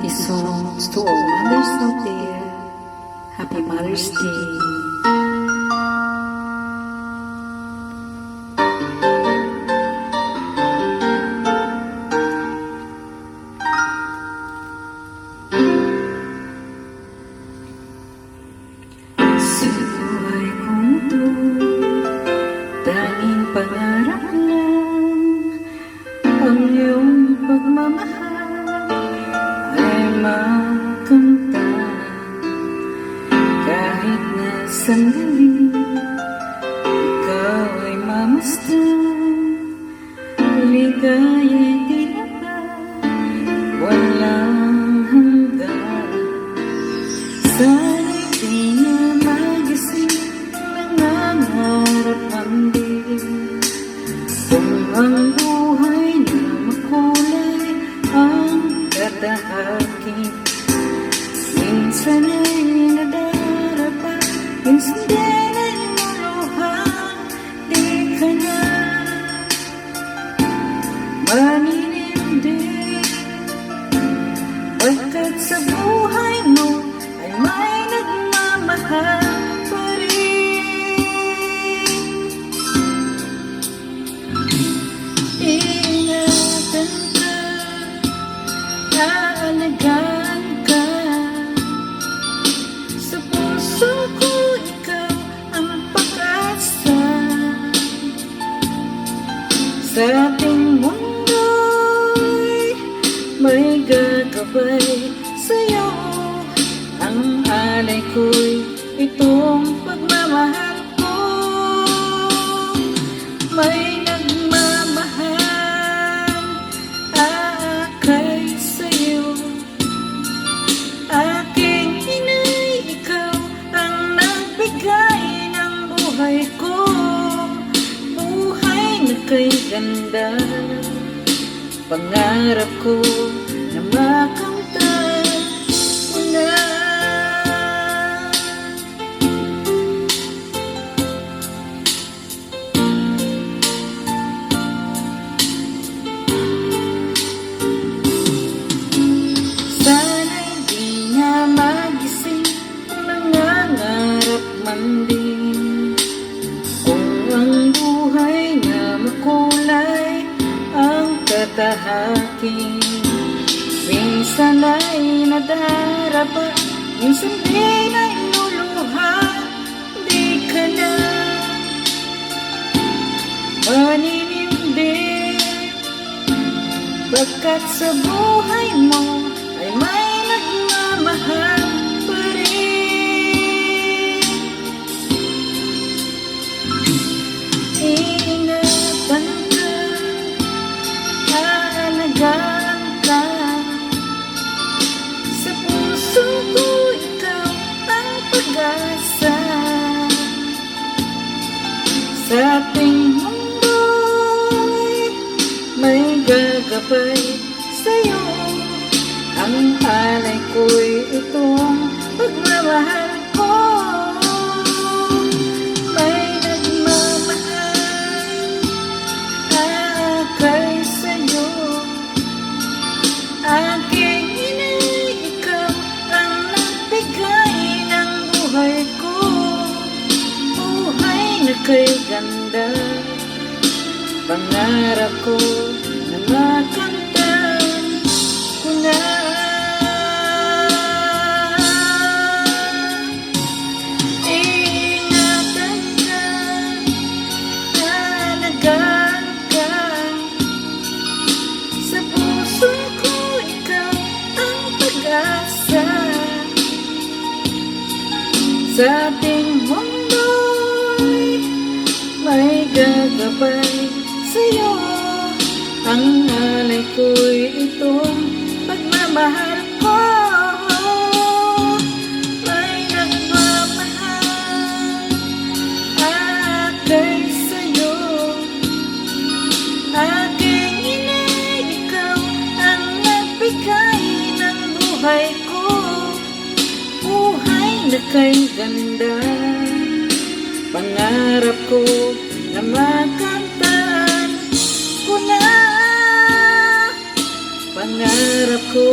These songs to all mothers out there. Happy Mother's Day. Sa buhay kong to, tanging pangarap lang ang iyong pagmamahal ay makamtan. Kahit na sandali ikaw ay mamasdan, ligaya'y tila ba walang hanggan. Sana'y di na magising, nangangarap man din kung ang buhay na makulay ang katahakin. Minsan ay nadarapa, minsan din ay luluha. Di ka na maninindig, pagkat sa buhay mo ay may nagmamahal pa rin. Ingatan ka, aalagaan ka. Sa puso ko ikaw ang pag-asa. Sa ating mundo'y may gagabay sa'yo. Ang alay ko'y itong pagmamahal ko. May nagmamahal aakay sa'yo. Aking inay, ikaw ang nagbigay ng buhay ko. Buhay na kay ganda, pangarap ko na makamtan mo na. Sana'y di na magising, nangangarap man din kung ang buhay na makulay ang katahakin. Minsan ay nadarapa, minsan din ay luluha. Di ka na maninindig, pagkat sa buhay mo ay may nagmamahal pa rin. Ingatan ka, aalagaan ka. Sa puso ko ikaw ang pag-asa. Sa ating mundo'y may gagabay sa'yo. Ang alay ko'y itong pagmamahal ko. May nagmamahal aakay sa'yo. Aking inay, ikaw ang nagbigay ng buhay ko. Buhay na kay ganda, pangarap ko na makamtan ko na. Ingatan ka, aalagaan ka. Sa puso ko ikaw ang pag-asa. Sa ating mundo'y may gagabay sa'yo. Ang alay ko'y itong pagmamahal ko. May nagmamahal aakay sa'yo. Aking inay, ikaw ang nagbigay ng buhay ko. Buhay na kay ganda, pangarap ko na makamtan ko na. Pangarap ko